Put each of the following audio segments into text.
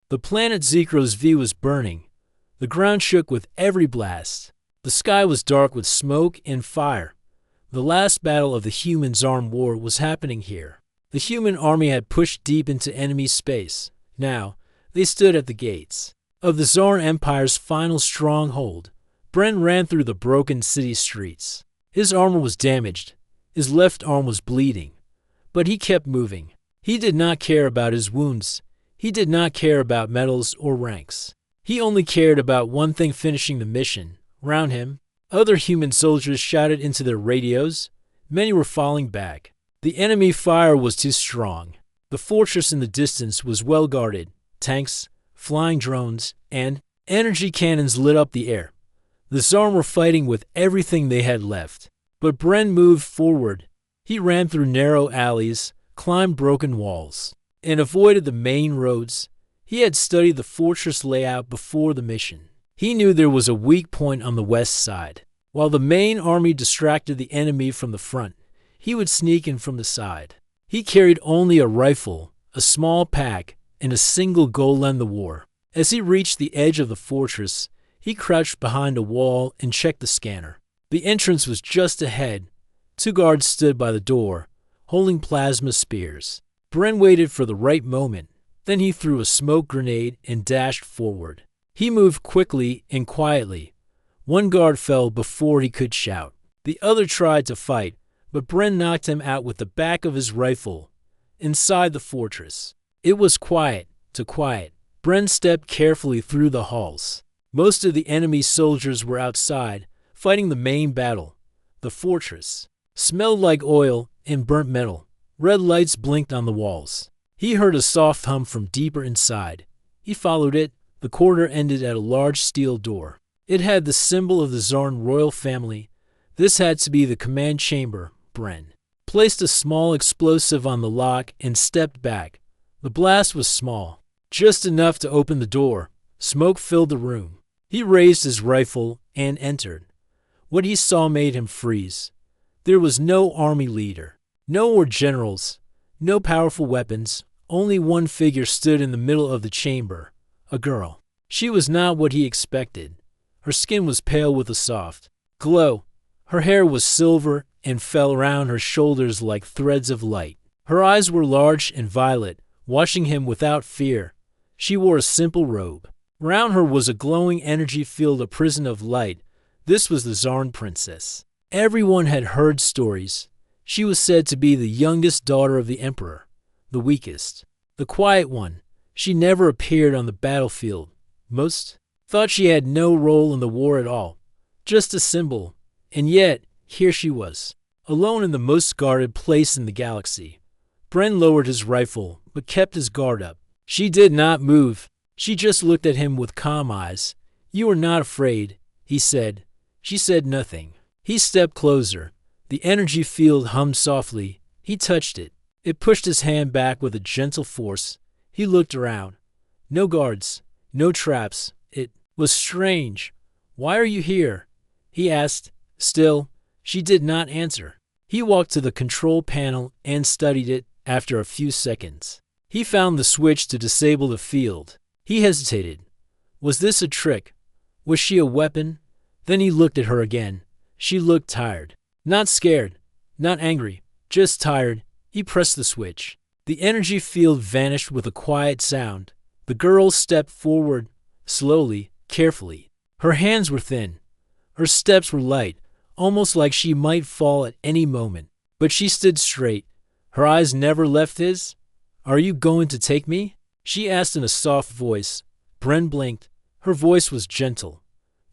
The planet Zekro's V was burning. The ground shook with every blast. The sky was dark with smoke and fire. The last battle of the humans' armed war was happening here. The human army had pushed deep into enemy space. Now, they stood at the gates of the Zarn Empire's final stronghold. Bren ran through the broken city streets. His armor was damaged. His left arm was bleeding. But he kept moving. He did not care about his wounds. He did not care about medals or ranks. He only cared about one thing: finishing the mission. Around him, other human soldiers shouted into their radios. Many were falling back. The enemy fire was too strong. The fortress in the distance was well guarded. Tanks, flying drones, and energy cannons lit up the air. The Zarn were fighting with everything they had left. But Bren moved forward. He ran through narrow alleys, climbed broken walls, and avoided the main roads. He had studied the fortress layout before the mission. He knew there was a weak point on the west side. While the main army distracted the enemy from the front, he would sneak in from the side. He carried only a rifle, a small pack, and a single goal: end the war. As he reached the edge of the fortress, he crouched behind a wall and checked the scanner. The entrance was just ahead. 2 guards stood by the door, holding plasma spears. Bren waited for the right moment. Then he threw a smoke grenade and dashed forward. He moved quickly and quietly. 1 guard fell before he could shout. The other tried to fight, but Bren knocked him out with the back of his rifle. Inside the fortress, it was quiet to quiet. Bren stepped carefully through the halls. Most of the enemy soldiers were outside, fighting the main battle. The fortress smelled like oil and burnt metal. Red lights blinked on the walls. He heard a soft hum from deeper inside. He followed it. The corridor ended at a large steel door. It had the symbol of the Zarn royal family. This had to be the command chamber. Bren placed a small explosive on the lock and stepped back. The blast was small, just enough to open the door. Smoke filled the room. He raised his rifle and entered. What he saw made him freeze. There was no army leader, no more generals, no powerful weapons. Only one figure stood in the middle of the chamber. A girl. She was not what he expected. Her skin was pale with a soft glow. Her hair was silver and fell around her shoulders like threads of light. Her eyes were large and violet, watching him without fear. She wore a simple robe. Around her was a glowing energy field, a prison of light. This was the Zarn princess. Everyone had heard stories. She was said to be the youngest daughter of the emperor, the weakest, the quiet one. She never appeared on the battlefield. Most thought she had no role in the war at all, just a symbol. And yet, here she was, alone in the most guarded place in the galaxy. Bren lowered his rifle, but kept his guard up. She did not move. She just looked at him with calm eyes. "You are not afraid," he said. She said nothing. He stepped closer. The energy field hummed softly. He touched it. It pushed his hand back with a gentle force. He looked around. No guards, no traps. It was strange. "Why are you here?" he asked. Still, she did not answer. He walked to the control panel and studied it. After a few seconds, he found the switch to disable the field. He hesitated. Was this a trick? Was she a weapon? Then he looked at her again. She looked tired. Not scared, not angry, just tired. He pressed the switch. The energy field vanished with a quiet sound. The girl stepped forward, slowly, carefully. Her hands were thin. Her steps were light, almost like she might fall at any moment. But she stood straight. Her eyes never left his. "Are you going to take me?" she asked in a soft voice. Bren blinked. Her voice was gentle,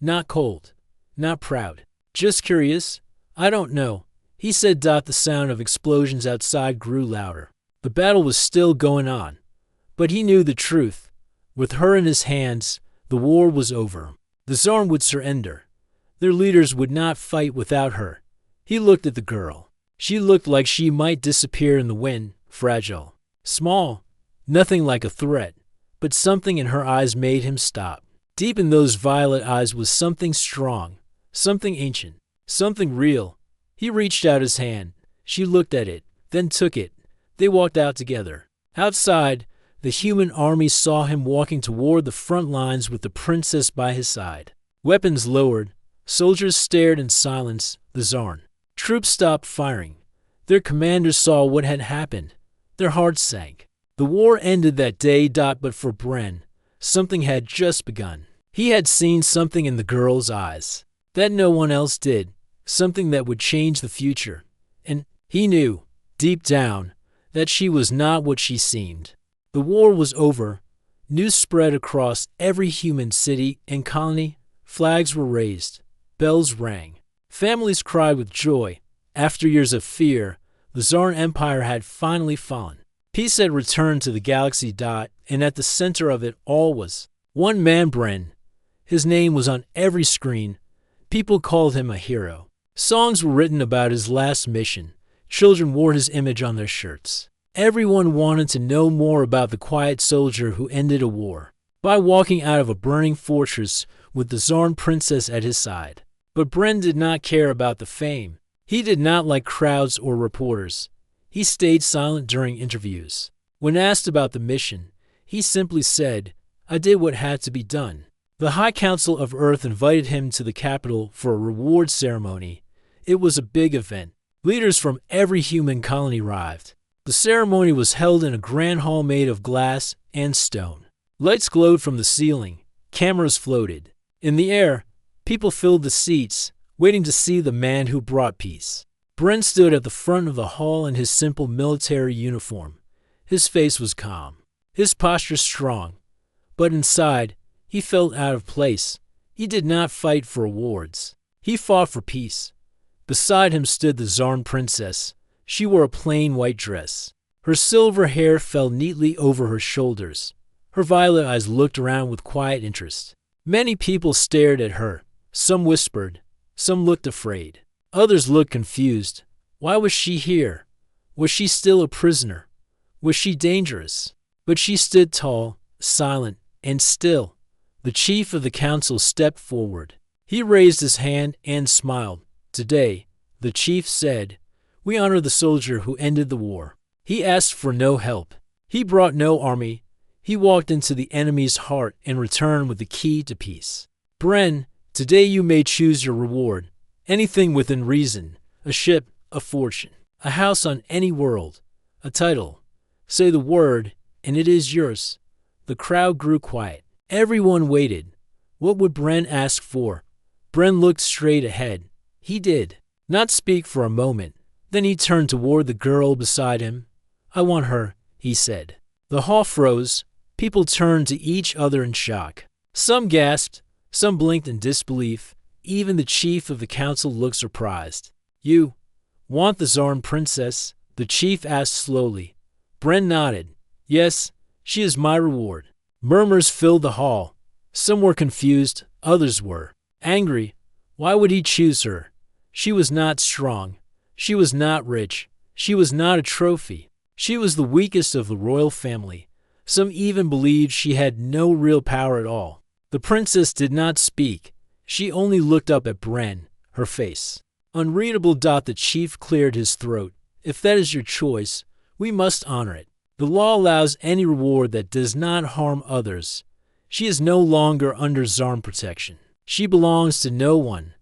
not cold, not proud, just curious. "I don't know," he said. The sound of explosions outside grew louder. The battle was still going on, but he knew the truth. With her in his hands, the war was over. The Zarn would surrender. Their leaders would not fight without her. He looked at the girl. She looked like she might disappear in the wind, fragile, small, nothing like a threat, but something in her eyes made him stop. Deep in those violet eyes was something strong, something ancient, something real. He reached out his hand. She looked at it, then took it. They walked out together. Outside, The human army saw him walking toward the front lines with the princess by his side. Weapons lowered, soldiers stared in silence. The Tsar. Troops stopped firing. Their commanders saw what had happened. Their hearts sank. The war ended that day, but for Bren, something had just begun. He had seen something in the girl's eyes that no one else did, something that would change the future. And he knew, deep down, that she was not what she seemed. The war was over. News spread across every human city and colony. Flags were raised. Bells rang. Families cried with joy. After years of fear, the Tsar Empire had finally fallen. Peace had returned to the galaxy. And at the center of it all was one man, Bren. His name was on every screen. People called him a hero. Songs were written about his last mission. Children wore his image on their shirts. Everyone wanted to know more about the quiet soldier who ended a war by walking out of a burning fortress with the Tsar princess at his side. But Bren did not care about the fame. He did not like crowds or reporters. He stayed silent during interviews. When asked about the mission, he simply said, "I did what had to be done." The High Council of Earth invited him to the capital for a reward ceremony. It was a big event. Leaders from every human colony arrived. The ceremony was held in a grand hall made of glass and stone. Lights glowed from the ceiling. Cameras floated. In the air, people filled the seats, waiting to see the man who brought peace. Bren stood at the front of the hall in his simple military uniform. His face was calm, his posture strong. But inside, he felt out of place. He did not fight for awards. He fought for peace. Beside him stood the Tsar princess. She wore a plain white dress. Her silver hair fell neatly over her shoulders. Her violet eyes looked around with quiet interest. Many people stared at her. Some whispered. Some looked afraid. Others looked confused. Why was she here? Was she still a prisoner? Was she dangerous? But she stood tall, silent, and still. The chief of the council stepped forward. He raised his hand and smiled. "Today," the chief said, "we honor the soldier who ended the war. He asked for no help. He brought no army. He walked into the enemy's heart and returned with the key to peace. Bren, today you may choose your reward. Anything within reason. A ship, a fortune, a house on any world, a title. Say the word, and it is yours." The crowd grew quiet. Everyone waited. What would Bren ask for? Bren looked straight ahead. He did not speak for a moment. Then he turned toward the girl beside him. "I want her," he said. The hall froze. People turned to each other in shock. Some gasped. Some blinked in disbelief. Even the chief of the council looked surprised. "You want the Tsar princess?" the chief asked slowly. Bren nodded. "Yes, she is my reward." Murmurs filled the hall. Some were confused. Others were angry. Why would he choose her? She was not strong. She was not rich. She was not a trophy. She was the weakest of the royal family. Some even believed she had no real power at all. The princess did not speak. She only looked up at Bren, her face unreadable. The chief cleared his throat. "If that is your choice, we must honor it. The law allows any reward that does not harm others. She is no longer under Tsar protection. She belongs to no one.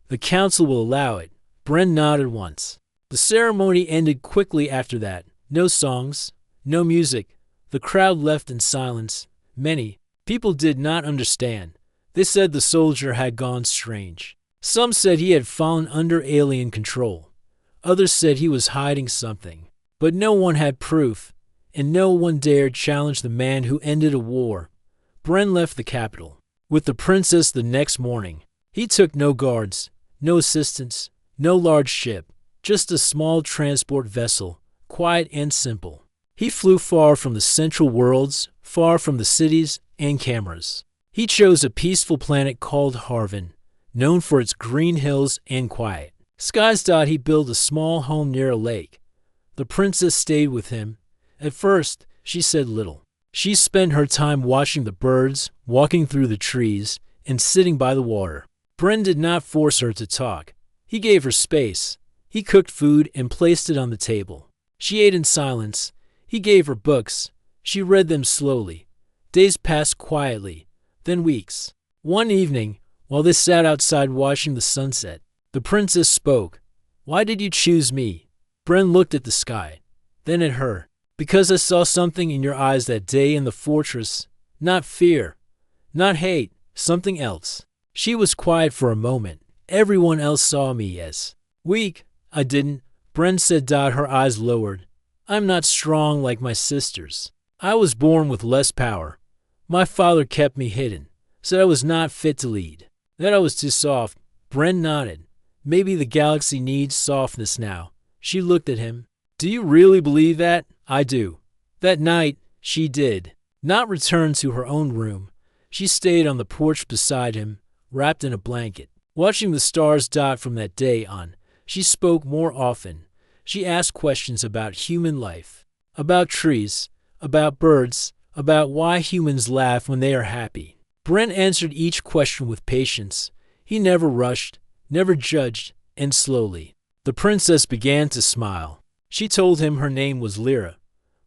The council will allow it." Bren nodded once. The ceremony ended quickly after that. No songs, no music. The crowd left in silence. Many people did not understand. They said the soldier had gone strange. Some said he had fallen under alien control. Others said he was hiding something. But no one had proof, and no one dared challenge the man who ended a war. Bren left the capital with the princess the next morning. He took no guards, no assistants, no large ship, just a small transport vessel, quiet and simple. He flew far from the central worlds, far from the cities and cameras. He chose a peaceful planet called Harvin, known for its green hills and quiet skies. He built a small home near a lake. The princess stayed with him. At first, she said little. She spent her time watching the birds, walking through the trees, and sitting by the water. Bren did not force her to talk. He gave her space. He cooked food and placed it on the table. She ate in silence. He gave her books. She read them slowly. Days passed quietly, then weeks. One evening, while they sat outside watching the sunset, the princess spoke. "Why did you choose me?" Bren looked at the sky, then at her. "Because I saw something in your eyes that day in the fortress. Not fear, not hate, something else." She was quiet for a moment. "Everyone else saw me as weak. I didn't," Bren said. Her eyes lowered. "I'm not strong like my sisters. I was born with less power. My father kept me hidden, said I was not fit to lead, that I was too soft." Bren nodded. "Maybe the galaxy needs softness now." She looked at him. "Do you really believe that?" "I do." That night, she did not return to her own room. She stayed on the porch beside him, wrapped in a blanket, watching the stars dot from that day on. She spoke more often. She asked questions about human life, about trees, about birds, about why humans laugh when they are happy. Brent answered each question with patience. He never rushed, never judged, and slowly, the princess began to smile. She told him her name was Lyra.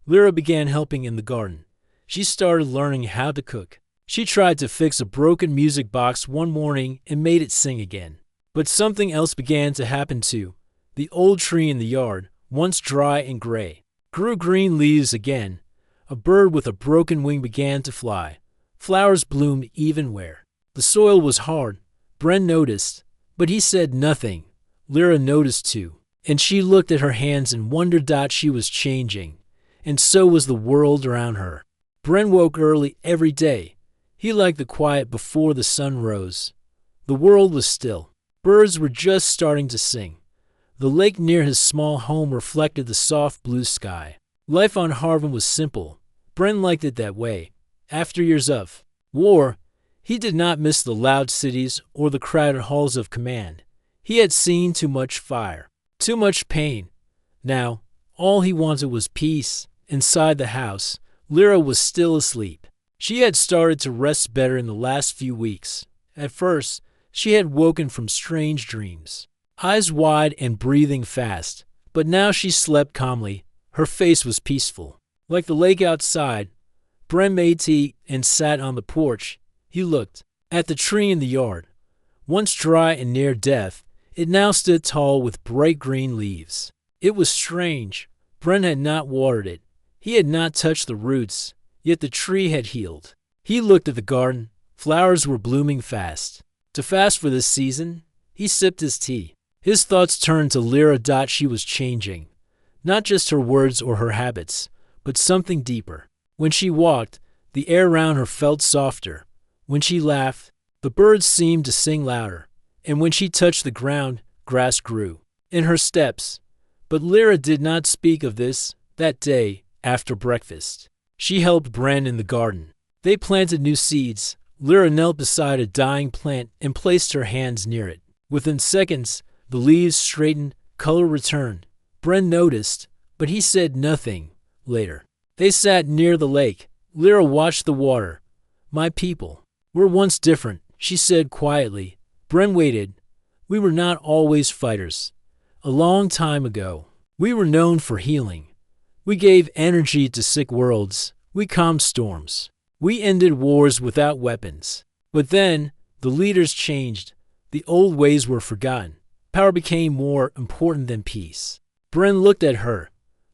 Lyra began helping in the garden. She started learning how to cook. She tried to fix a broken music box one morning and made it sing again. But something else began to happen too. The old tree in the yard, once dry and gray, grew green leaves again. A bird with a broken wing began to fly. Flowers bloomed even where the soil was hard. Bren noticed, but he said nothing. Lyra noticed too, and she looked at her hands and wondered that she was changing, and so was the world around her. Bren woke early every day. He liked the quiet before the sun rose. The world was still. Birds were just starting to sing. The lake near his small home reflected the soft blue sky. Life on Harvin was simple. Bren liked it that way. After years of war, he did not miss the loud cities or the crowded halls of command. He had seen too much fire, too much pain. Now, all he wanted was peace. Inside the house, Lyra was still asleep. She had started to rest better in the last few weeks. At first, she had woken from strange dreams, eyes wide and breathing fast. But now she slept calmly. Her face was peaceful. Like the lake outside, Bren made tea and sat on the porch. He looked at the tree in the yard. Once dry and near death, it now stood tall with bright green leaves. It was strange. Bren had not watered it. He had not touched the roots, yet the tree had healed. He looked at the garden. Flowers were blooming fast. To fast for this season, he sipped his tea. His thoughts turned to Lyra. She was changing. Not just her words or her habits, but something deeper. When she walked, the air around her felt softer. When she laughed, the birds seemed to sing louder. And when she touched the ground, grass grew in her steps. But Lyra did not speak of this. That day, after breakfast, she helped Bren in the garden. They planted new seeds. Lyra knelt beside a dying plant and placed her hands near it. Within seconds, the leaves straightened, color returned. Bren noticed, but he said nothing. Later, they sat near the lake. Lyra watched the water. "My people were once different," she said quietly. Bren waited. "We were not always fighters. A long time ago, we were known for healing. We gave energy to sick worlds. We calmed storms. We ended wars without weapons. But then, the leaders changed. The old ways were forgotten. Power became more important than peace." Bren looked at her.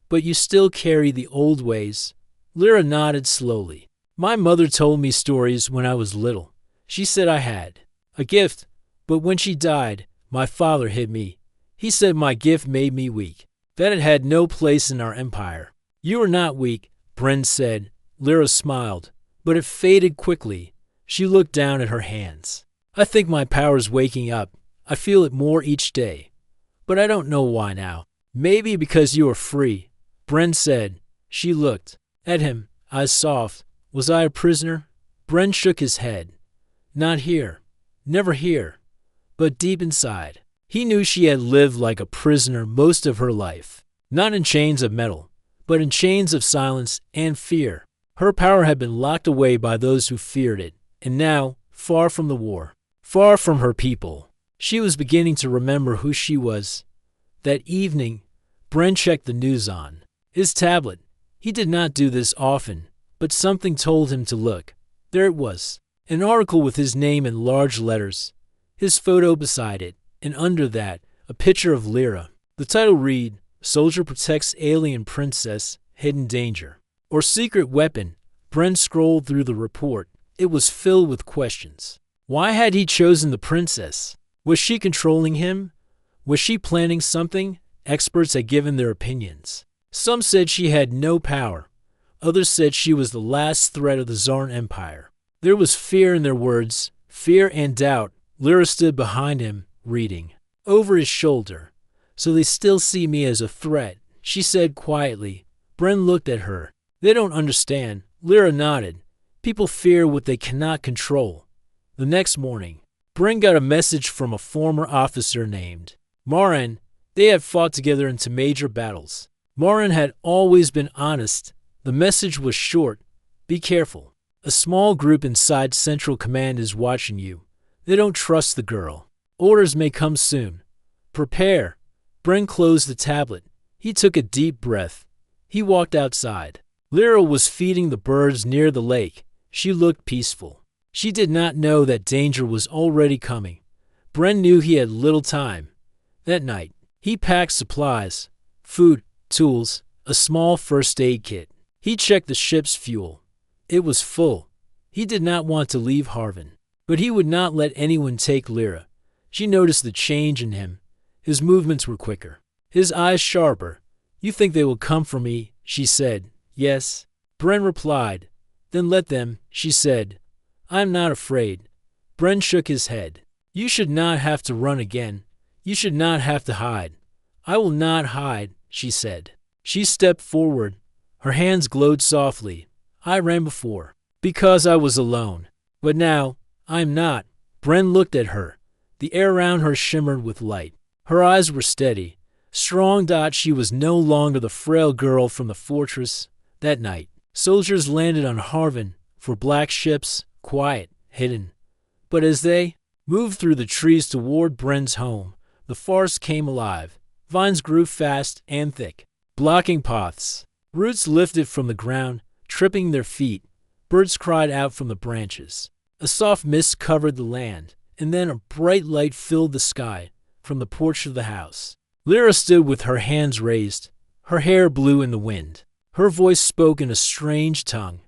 "But you still carry the old ways." Lyra nodded slowly. "My mother told me stories when I was little. She said I had a gift, but when she died, my father hid me. He said my gift made me weak, that it had no place in our empire." "You are not weak," Bren said. Lyra smiled, but it faded quickly. She looked down at her hands. "I think my power's waking up. I feel it more each day. But I don't know why now." "Maybe because you are free," Bren said. She looked at him, eyes soft. "Was I a prisoner?" Bren shook his head. "Not here. Never here. But deep inside." He knew she had lived like a prisoner most of her life. Not in chains of metal, but in chains of silence and fear. Her power had been locked away by those who feared it. And now, far from the war, far from her people, she was beginning to remember who she was. That evening, Bren checked the news on his tablet. He did not do this often. but something told him to look. There it was, an article with his name in large letters, his photo beside it, and under that, a picture of Lyra. The title read, Soldier Protects Alien Princess, Hidden Danger, or Secret Weapon. Brent scrolled through the report. It was filled with questions. Why had he chosen the princess? Was she controlling him? Was she planning something? Experts had given their opinions. Some said she had no power. Others said she was the last threat of the Zarn Empire. There was fear in their words, fear and doubt. Lyra stood behind him, reading. Over his shoulder. So they still see me as a threat, she said quietly. Bren looked at her. They don't understand. Lyra nodded. People fear what they cannot control. The next morning, Bren got a message from a former officer named Marin. They had fought together into major battles. Marin had always been honest. The message was short. Be careful. A small group inside Central Command is watching you. They don't trust the girl. Orders may come soon. Prepare. Bren closed the tablet. He took a deep breath. He walked outside. Lyra was feeding the birds near the lake. She looked peaceful. She did not know that danger was already coming. Bren knew he had little time. That night, he packed supplies, food, tools, a small first aid kit. He checked the ship's fuel. It was full. He did not want to leave Harvin, but he would not let anyone take Lyra. She noticed the change in him. His movements were quicker, his eyes sharper. You think they will come for me, she said. Yes. Bren replied. Then let them, she said. I am not afraid. Bren shook his head. You should not have to run again. You should not have to hide. I will not hide, she said. She stepped forward. Her hands glowed softly. I ran before, because I was alone. But now, I am not. Bren looked at her. The air around her shimmered with light. Her eyes were steady. Strong. She was no longer the frail girl from the fortress. That night, soldiers landed on Harvin for black ships, quiet, hidden. But as they moved through the trees toward Bren's home, the forest came alive. Vines grew fast and thick, blocking paths. Roots lifted from the ground, tripping their feet. Birds cried out from the branches. A soft mist covered the land, and then a bright light filled the sky from the porch of the house. Lyra stood with her hands raised. Her hair blew in the wind. Her voice spoke in a strange tongue.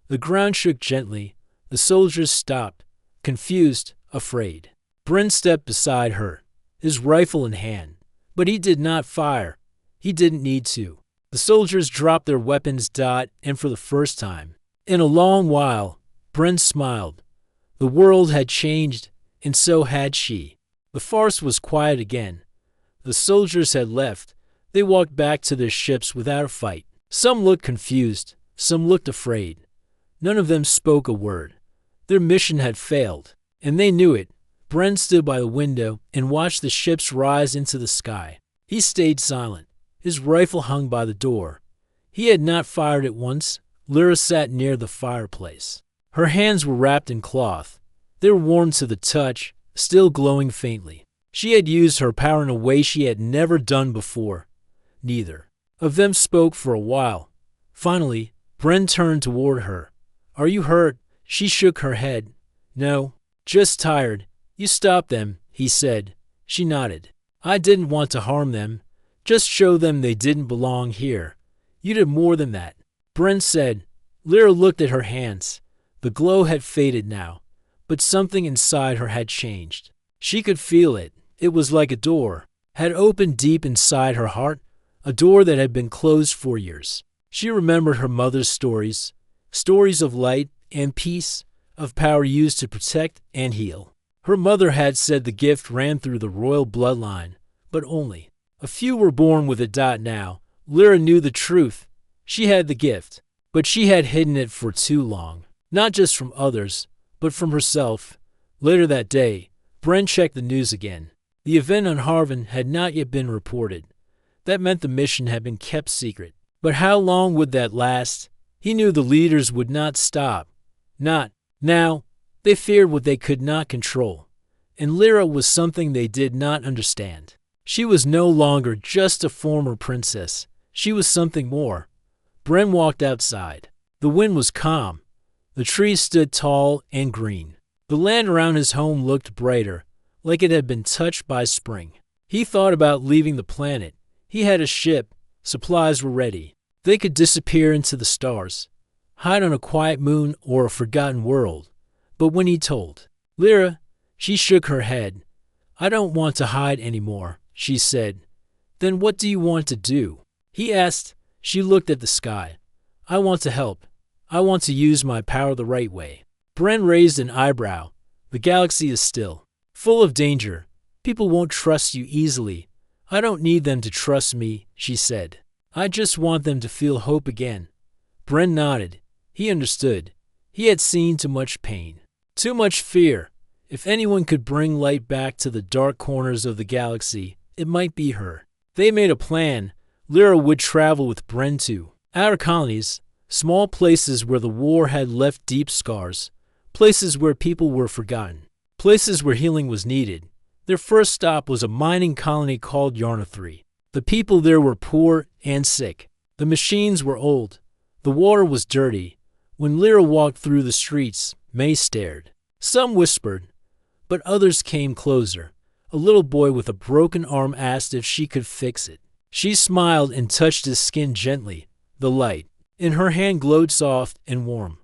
The ground shook gently. The soldiers stopped, confused, afraid. Bren stepped beside her, his rifle in hand. But he did not fire. He didn't need to. The soldiers dropped their weapons. And for the first time in a long while, Bren smiled. The world had changed, and so had she. The forest was quiet again. The soldiers had left. They walked back to their ships without a fight. Some looked confused. Some looked afraid. None of them spoke a word. Their mission had failed, and they knew it. Bren stood by the window and watched the ships rise into the sky. He stayed silent. His rifle hung by the door. He had not fired at once. Lyra sat near the fireplace. Her hands were wrapped in cloth. They were warm to the touch, still glowing faintly. She had used her power in a way she had never done before. Neither of them spoke for a while. Finally, Bren turned toward her. Are you hurt? She shook her head. No, just tired. You stopped them, he said. She nodded. I didn't want to harm them. Just show them they didn't belong here. You did more than that. Bren said. Lyra looked at her hands. The glow had faded now, but something inside her had changed. She could feel it. It was like a door had opened deep inside her heart, a door that had been closed for years. She remembered her mother's stories, stories of light and peace, of power used to protect and heal. Her mother had said the gift ran through the royal bloodline, but only a few were born with it. Now, Lyra knew the truth. She had the gift, but she had hidden it for too long, not just from others, but from herself. Later that day, Bren checked the news again. The event on Harvin had not yet been reported. That meant the mission had been kept secret. But how long would that last? He knew the leaders would not stop. Not now. They feared what they could not control. And Lyra was something they did not understand. She was no longer just a former princess. She was something more. Bren walked outside. The wind was calm. The trees stood tall and green. The land around his home looked brighter, like it had been touched by spring. He thought about leaving the planet. He had a ship. Supplies were ready. They could disappear into the stars, hide on a quiet moon or a forgotten world. But when he told Lyra, she shook her head. "I don't want to hide anymore," she said. "Then what do you want to do?" He asked. She looked at the sky. "I want to help. I want to use my power the right way." Bren raised an eyebrow. "The galaxy is still full of danger. People won't trust you easily." "I don't need them to trust me," she said. "I just want them to feel hope again." Bren nodded. He understood. He had seen too much pain, too much fear. If anyone could bring light back to the dark corners of the galaxy, it might be her. They made a plan. Lyra would travel with Bren to outer colonies, small places where the war had left deep scars, places where people were forgotten, places where healing was needed. Their first stop was a mining colony called Yarna 3. The people there were poor and sick. The machines were old. The water was dirty. When Lyra walked through the streets, May stared. Some whispered, but others came closer. A little boy with a broken arm asked if she could fix it. She smiled and touched his skin gently. The light in her hand glowed soft and warm.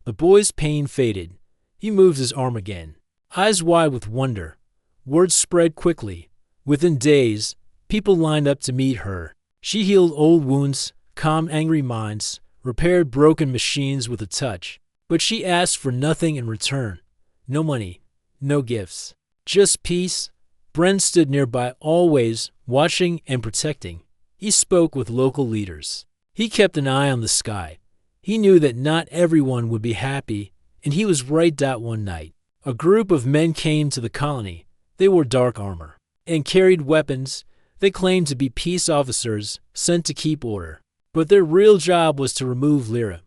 The boy's pain faded. He moved his arm again, eyes wide with wonder. Word spread quickly. Within days, people lined up to meet her. She healed old wounds, calmed angry minds, repaired broken machines with a touch. But she asked for nothing in return. No money, no gifts, just peace. Bren stood nearby, always watching and protecting. He spoke with local leaders. He kept an eye on the sky. He knew that not everyone would be happy, and he was right that one night. A group of men came to the colony. They wore dark armor and carried weapons. They claimed to be peace officers sent to keep order. But their real job was to remove Lyra.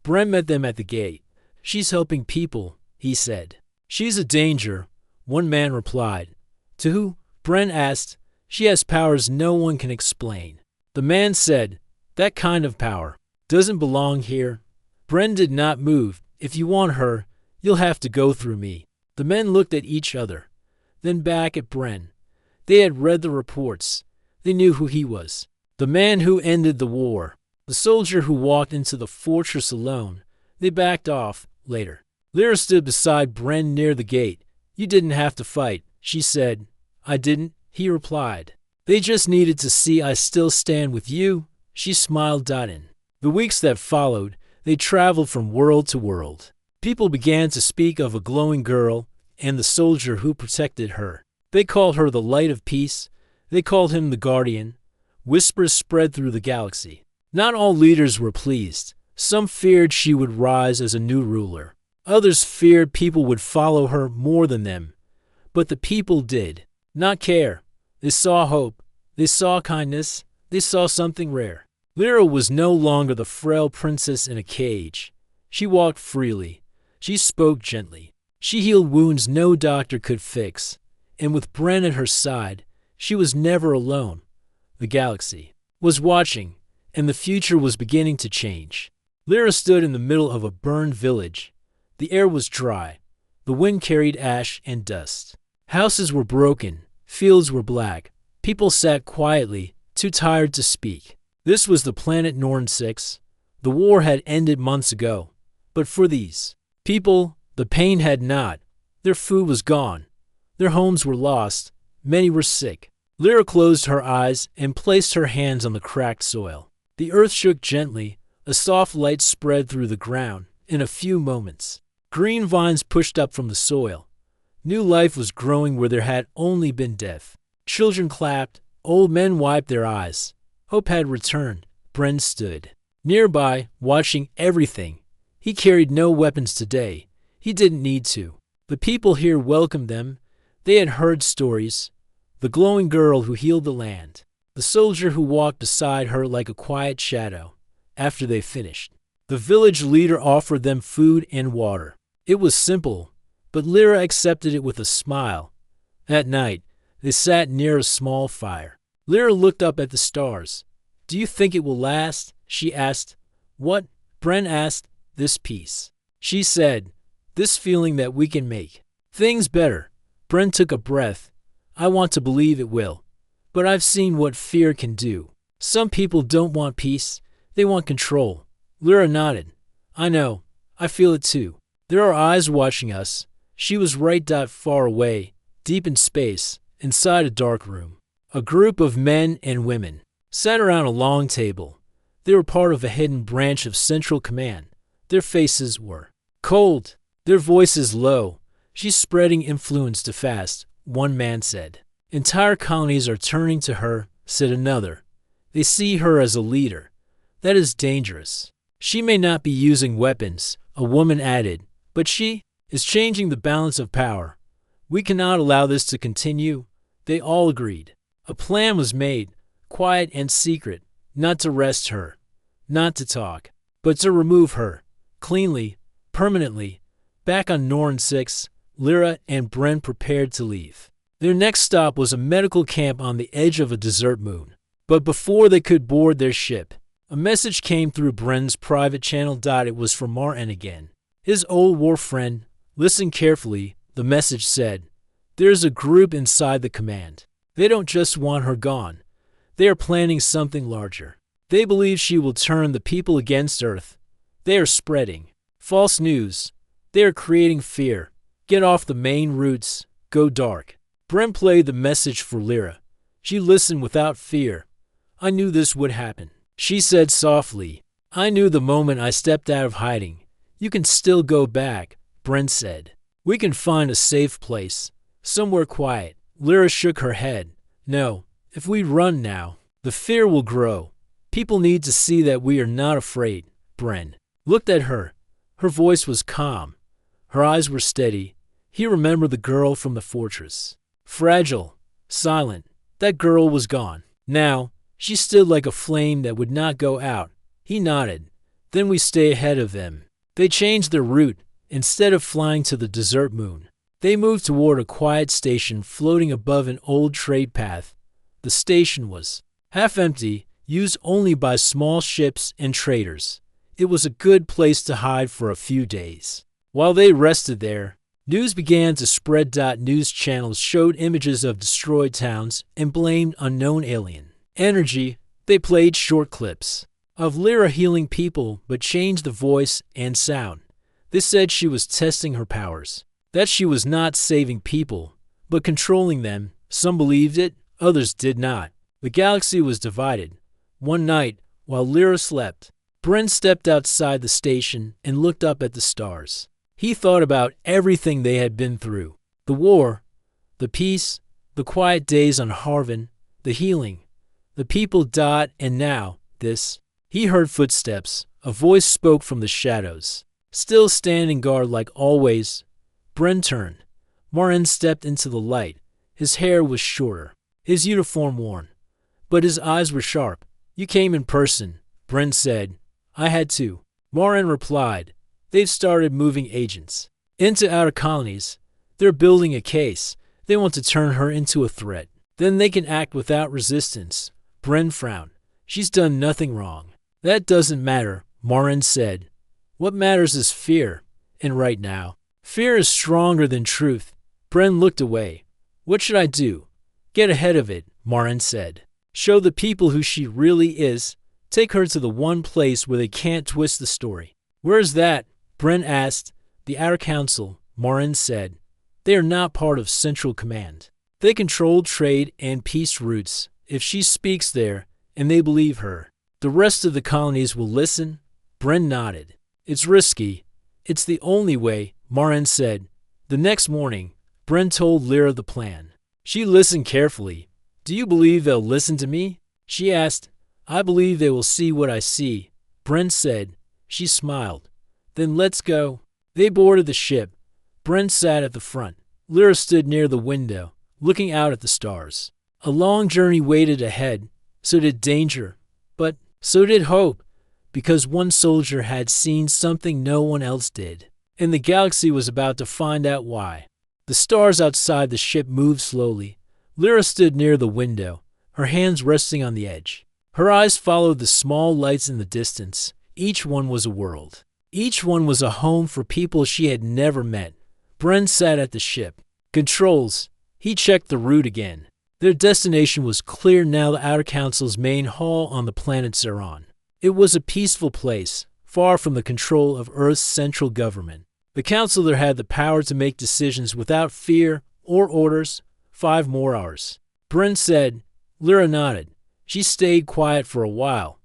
Bren met them at the gate. "She's helping people," he said. "She's a danger," one man replied. "To who?" Bren asked. "She has powers no one can explain." The man said, "That kind of power doesn't belong here." Bren did not move. "If you want her, you'll have to go through me." The men looked at each other, then back at Bren. They had read the reports. They knew who he was. The man who ended the war. The soldier who walked into the fortress alone. They backed off. Later, Lyra stood beside Bren near the gate. "You didn't have to fight," she said. "I didn't," he replied. "They just needed to see I still stand with you." She smiled in. The weeks that followed, they traveled from world to world. People began to speak of a glowing girl and the soldier who protected her. They called her the light of peace. They called him the guardian. Whispers spread through the galaxy. Not all leaders were pleased. Some feared she would rise as a new ruler. Others feared people would follow her more than them. But the people did not care. They saw hope. They saw kindness. They saw something rare. Lyra was no longer the frail princess in a cage. She walked freely. She spoke gently. She healed wounds no doctor could fix. And with Bren at her side, she was never alone. The galaxy was watching, and the future was beginning to change. Lyra stood in the middle of a burned village. The air was dry. The wind carried ash and dust. Houses were broken. Fields were black. People sat quietly, too tired to speak. This was the planet Norn 6. The war had ended months ago. But for these people, the pain had not. Their food was gone. Their homes were lost. Many were sick. Lyra closed her eyes and placed her hands on the cracked soil. The earth shook gently. A soft light spread through the ground. In a few moments, green vines pushed up from the soil. New life was growing where there had only been death. Children clapped. Old men wiped their eyes. Hope had returned. Bren stood nearby, watching everything. He carried no weapons today. He didn't need to. The people here welcomed them. They had heard stories. The glowing girl who healed the land. The soldier who walked beside her like a quiet shadow. After they finished, the village leader offered them food and water. It was simple, but Lyra accepted it with a smile. That night, they sat near a small fire. Lyra looked up at the stars. "Do you think it will last?" she asked. "What?" Bren asked. This peace. She said, this feeling that we can make things better. Bren took a breath. I want to believe it will. But I've seen what fear can do. Some people don't want peace. They want control. Lyra nodded. I know. I feel it too. There are eyes watching us. She was right far away, deep in space, inside a dark room. A group of men and women sat around a long table. They were part of a hidden branch of Central Command. Their faces were cold, their voices low. She's spreading influence too fast, one man said. Entire colonies are turning to her, said another. They see her as a leader. That is dangerous. She may not be using weapons, a woman added, but she is changing the balance of power. We cannot allow this to continue. They all agreed. A plan was made, quiet and secret, not to arrest her, not to talk, but to remove her, cleanly, permanently. Back on Norn 6, Lyra and Bren prepared to leave. Their next stop was a medical camp on the edge of a desert moon. But before they could board their ship, a message came through Bren's private channel. It was from Martin again. His old war friend. Listen carefully, the message said. There's a group inside the command. They don't just want her gone. They are planning something larger. They believe she will turn the people against Earth. They are spreading false news. They are creating fear. Get off the main routes. Go dark. Bren played the message for Lyra. She listened without fear. I knew this would happen, she said softly. I knew the moment I stepped out of hiding. You can still go back, Bren said. We can find a safe place, somewhere quiet. Lyra shook her head. No, if we run now, the fear will grow. People need to see that we are not afraid. Bren looked at her. Her voice was calm. Her eyes were steady. He remembered the girl from the fortress. Fragile, silent. That girl was gone. Now, she stood like a flame that would not go out. He nodded. Then we stay ahead of them. They changed their route. Instead of flying to the desert moon, they moved toward a quiet station floating above an old trade path. The station was half empty, used only by small ships and traders. It was a good place to hide for a few days. While they rested there, news began to spread. News channels showed images of destroyed towns and blamed unknown alien energy. They played short clips of Lyra healing people but changed the voice and sound. They said she was testing her powers, that she was not saving people, but controlling them. Some believed it, others did not. The galaxy was divided. One night, while Lyra slept, Bren stepped outside the station and looked up at the stars. He thought about everything they had been through. The war, the peace, the quiet days on Harvin, the healing, the people. And now, this. He heard footsteps. A voice spoke from the shadows. Still standing guard like always, Bren turned. Martin stepped into the light. His hair was shorter, his uniform worn, but his eyes were sharp. You came in person, Bren said. I had to. Martin replied. They've started moving agents into outer colonies. They're building a case. They want to turn her into a threat. Then they can act without resistance. Bren frowned. She's done nothing wrong. That doesn't matter, Martin said. What matters is fear, and right now, fear is stronger than truth. Bren looked away. What should I do? Get ahead of it, Martin said. Show the people who she really is. Take her to the one place where they can't twist the story. Where's that? Bren asked. The Outer Council, Martin said. They are not part of Central Command. They control trade and peace routes. If she speaks there, and they believe her, the rest of the colonies will listen. Bren nodded. It's risky. It's the only way, Martin said. The next morning, Bren told Lyra the plan. She listened carefully. Do you believe they'll listen to me? She asked. I believe they will see what I see, Bren said. She smiled. Then let's go. They boarded the ship. Bren sat at the front. Lyra stood near the window, looking out at the stars. A long journey waited ahead. So did danger. But so did hope. Because one soldier had seen something no one else did, and the galaxy was about to find out why. The stars outside the ship moved slowly. Lyra stood near the window, her hands resting on the edge. Her eyes followed the small lights in the distance. Each one was a world. Each one was a home for people she had never met. Bren sat at the ship. Controls. He checked the route again. Their destination was clear now, the Outer Council's main hall on the planet Zeron. It was a peaceful place, far from the control of Earth's central government. The Councilor had the power to make decisions without fear or orders. 5 more hours. Bren said. Lyra nodded. She stayed quiet for a while.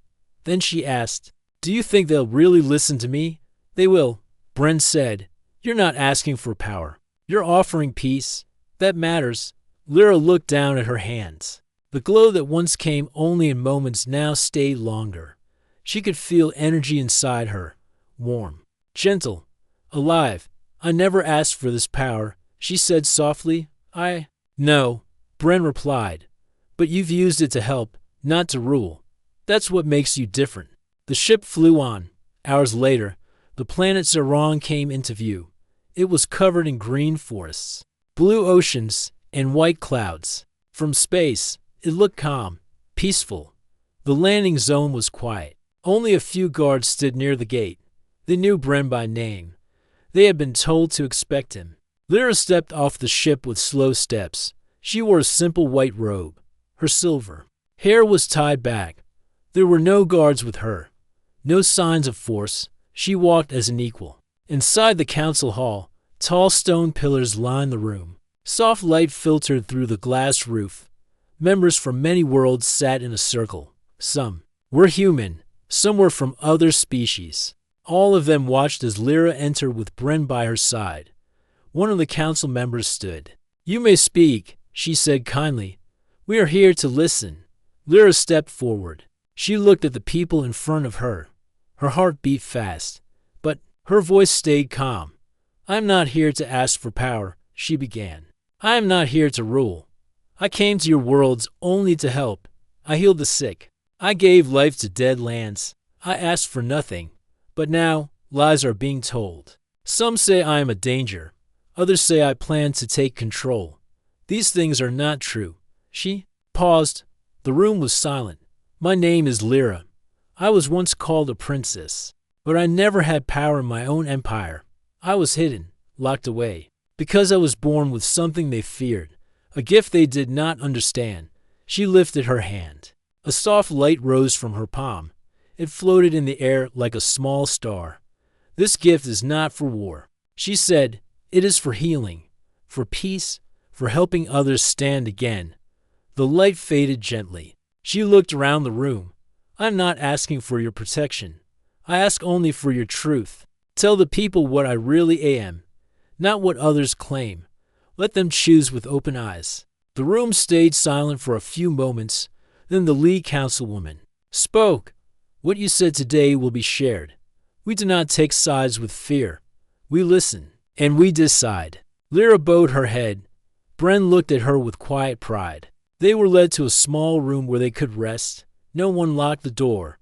Then she asked, "Do you think they'll really listen to me?" "They will," Bren said. "You're not asking for power. You're offering peace. That matters." Lyra looked down at her hands. The glow that once came only in moments now stayed longer. She could feel energy inside her. Warm. Gentle. Alive. "I never asked for this power," she said softly. "No," Bren replied. "But you've used it to help, not to rule. That's what makes you different." The ship flew on. Hours later, the planet Zeron came into view. It was covered in green forests, blue oceans, and white clouds. From space, it looked calm, peaceful. The landing zone was quiet. Only a few guards stood near the gate. They knew Bren by name. They had been told to expect him. Lyra stepped off the ship with slow steps. She wore a simple white robe. Her silver hair was tied back. There were no guards with her. No signs of force. She walked as an equal. Inside the council hall, tall stone pillars lined the room. Soft light filtered through the glass roof. Members from many worlds sat in a circle. Some were human. Some were from other species. All of them watched as Lyra entered with Bren by her side. One of the council members stood. "You may speak," she said kindly. "We are here to listen." Lyra stepped forward. She looked at the people in front of her. Her heart beat fast, but her voice stayed calm. "I'm not here to ask for power," she began. "I am not here to rule. I came to your worlds only to help. I healed the sick. I gave life to dead lands. I asked for nothing. But now, lies are being told. Some say I am a danger. Others say I plan to take control. These things are not true." She paused. The room was silent. "My name is Lyra. I was once called a princess, but I never had power in my own empire. I was hidden, locked away, because I was born with something they feared, a gift they did not understand." She lifted her hand. A soft light rose from her palm. It floated in the air like a small star. "This gift is not for war," she said. "It is for healing, for peace, for helping others stand again." The light faded gently. She looked around the room. "I'm not asking for your protection. I ask only for your truth. Tell the people what I really am, not what others claim. Let them choose with open eyes." The room stayed silent for a few moments. Then the lead councilwoman spoke. "What you said today will be shared. We do not take sides with fear. We listen, and we decide." Lyra bowed her head. Bren looked at her with quiet pride. They were led to a small room where they could rest. No one locked the door.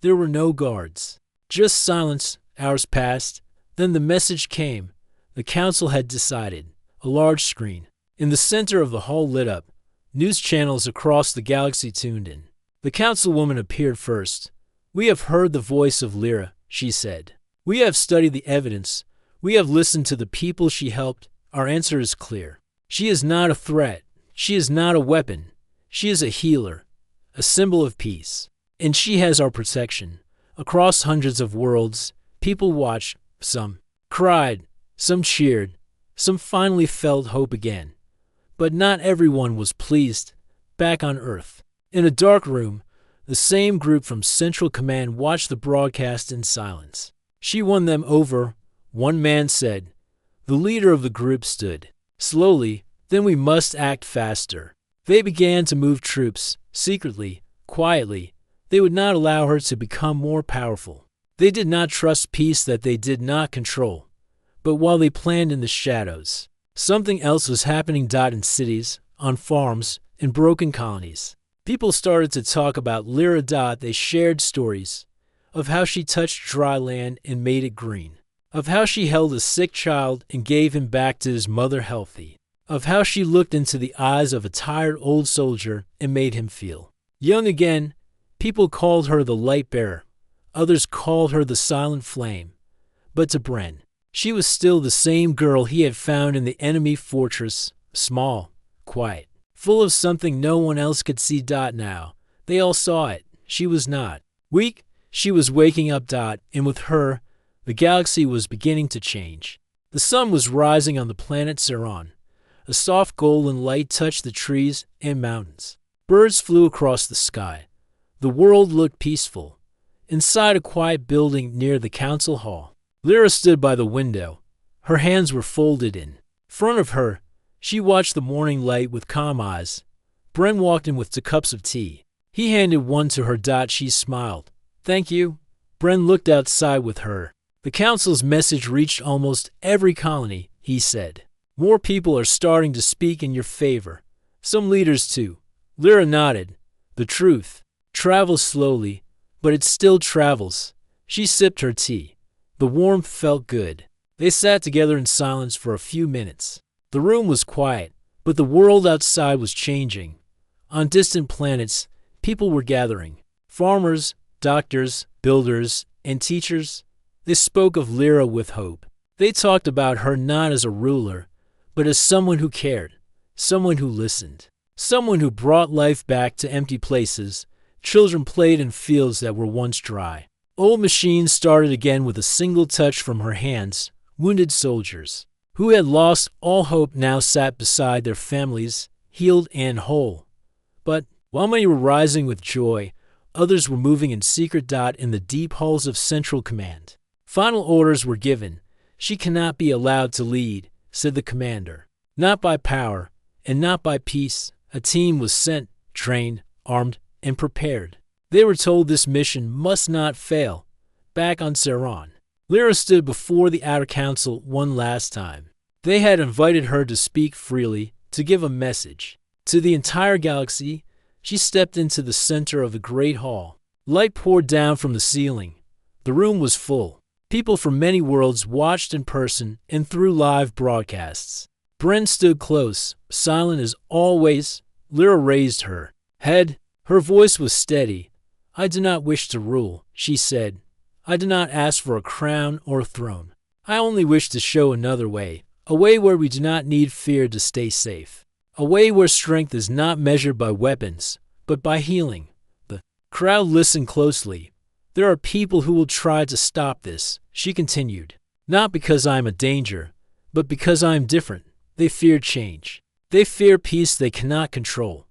There were no guards. Just silence. Hours passed. Then the message came. The council had decided. A large screen in the center of the hall lit up. News channels across the galaxy tuned in. The councilwoman appeared first. "We have heard the voice of Lyra," she said. "We have studied the evidence. We have listened to the people she helped. Our answer is clear. She is not a threat. She is not a weapon. She is a healer, a symbol of peace. And she has our protection." Across hundreds of worlds, people watched. Some cried, some cheered, some finally felt hope again. But not everyone was pleased. Back on Earth, in a dark room, the same group from Central Command watched the broadcast in silence. "She won them over," one man said. The leader of the group stood. "Slowly, then we must act faster." They began to move troops, secretly, quietly. They would not allow her to become more powerful. They did not trust peace that they did not control. But while they planned in the shadows, something else was happening. In cities, on farms, in broken colonies. People started to talk about Lyra. They shared stories of how she touched dry land and made it green, of how she held a sick child and gave him back to his mother healthy, of how she looked into the eyes of a tired old soldier and made him feel young again. People called her the light bearer, Others called her the Silent Flame. But to Bren, she was still the same girl he had found in the enemy fortress, small, quiet, full of something no one else could see. Now, they all saw it. She was not weak. She was waking up. And with her, the galaxy was beginning to change. The sun was rising on the planet Ceron. A soft golden light touched the trees and mountains. Birds flew across the sky. The world looked peaceful. Inside a quiet building near the council hall, Lyra stood by the window. Her hands were folded in front of her. She watched the morning light with calm eyes. Bren walked in with 2 cups of tea. He handed one to her. She smiled. "Thank you." Bren looked outside with her. "The council's message reached almost every colony," he said. "More people are starting to speak in your favor. Some leaders too." Lyra nodded. "The truth travels slowly, but it still travels." She sipped her tea. The warmth felt good. They sat together in silence for a few minutes. The room was quiet, but the world outside was changing. On distant planets, people were gathering. Farmers, doctors, builders, and teachers. They spoke of Lyra with hope. They talked about her not as a ruler, but as someone who cared, someone who listened, someone who brought life back to empty places. Children played in fields that were once dry. Old machines started again with a single touch from her hands. Wounded soldiers, who had lost all hope, now sat beside their families, healed and whole. But while many were rising with joy, others were moving in secret. In the deep halls of Central Command, final orders were given. "She cannot be allowed to lead," said the commander. "Not by power, and not by peace." A team was sent, trained, armed, and prepared. They were told this mission must not fail. Back on Ceron, Lyra stood before the Outer Council one last time. They had invited her to speak freely, to give a message to the entire galaxy. She stepped into the center of the great hall. Light poured down from the ceiling. The room was full. People from many worlds watched in person and through live broadcasts. Bren stood close, silent as always. Lyra raised her head. Her voice was steady. "I do not wish to rule," she said. "I do not ask for a crown or a throne. I only wish to show another way, a way where we do not need fear to stay safe, a way where strength is not measured by weapons, but by healing." The crowd listened closely. "There are people who will try to stop this," she continued. "Not because I am a danger, but because I am different. They fear change. They fear peace they cannot control.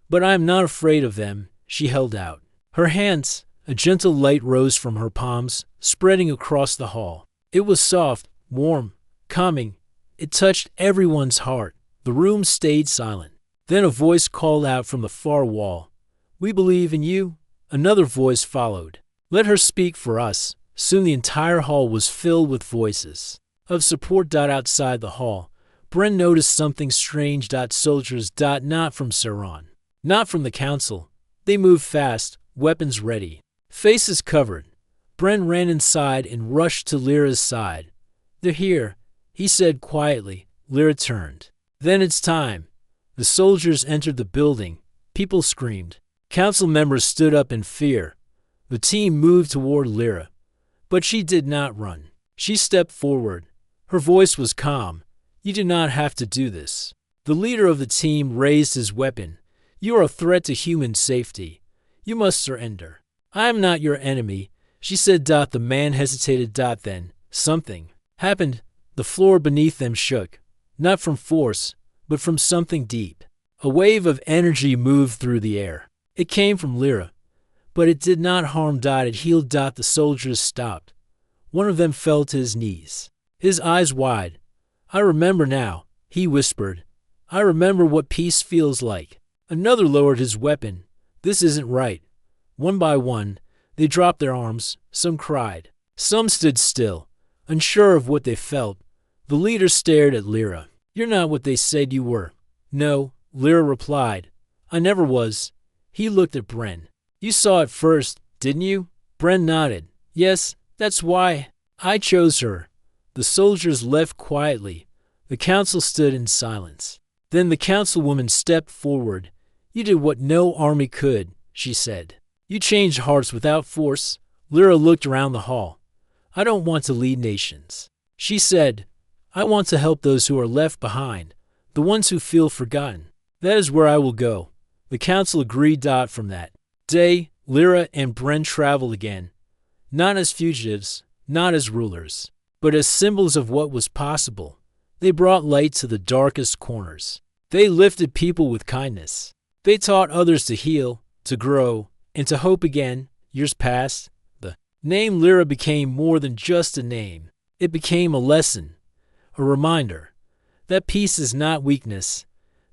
But I am not afraid of them." She held out her hands. A gentle light rose from her palms, spreading across the hall. It was soft, warm, calming. It touched everyone's heart. The room stayed silent. Then a voice called out from the far wall. "We believe in you." Another voice followed. "Let her speak for us." Soon the entire hall was filled with voices of support. Outside the hall, Bren noticed something strange. Soldiers, not from Ceron, not from the council. They moved fast, weapons ready, faces covered. Bren ran inside and rushed to Lyra's side. "They're here," he said quietly. Lyra turned. "Then it's time." The soldiers entered the building. People screamed. Council members stood up in fear. The team moved toward Lyra, but she did not run. She stepped forward. Her voice was calm. "You do not have to do this." The leader of the team raised his weapon. "You are a threat to human safety. You must surrender." "I am not your enemy," she said. The man hesitated. Then something happened. The floor beneath them shook, not from force, but from something deep. A wave of energy moved through the air. It came from Lyra, but it did not harm. It healed. The soldiers stopped. One of them fell to his knees, his eyes wide. "I remember now," he whispered. "I remember what peace feels like." Another lowered his weapon. "This isn't right." One by one, they dropped their arms. Some cried. Some stood still, unsure of what they felt. The leader stared at Lyra. "You're not what they said you were." "No," Lyra replied. "I never was." He looked at Bren. "You saw it first, didn't you?" Bren nodded. "Yes, that's why I chose her." The soldiers left quietly. The council stood in silence. Then the councilwoman stepped forward. "You did what no army could," she said. "You changed hearts without force, Lyra looked around the hall. I don't want to lead nations. She said, I want to help those who are left behind, the ones who feel forgotten. That is where I will go. The council agreed. From that day, Lyra and Bren traveled again, not as fugitives, not as rulers, but as symbols of what was possible. They brought light to the darkest corners. They lifted people with kindness. They taught others to heal, to grow, and to hope again. Years passed. The name Lyra became more than just a name. It became a lesson, a reminder that peace is not weakness,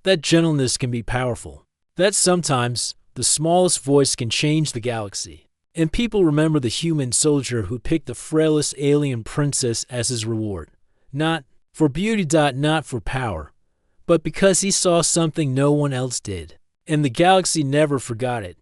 that gentleness can be powerful, that sometimes the smallest voice can change the galaxy. And people remember the human soldier who picked the frailest alien princess as his reward, not for beauty, not for power, but because he saw something no one else did. And the galaxy never forgot it.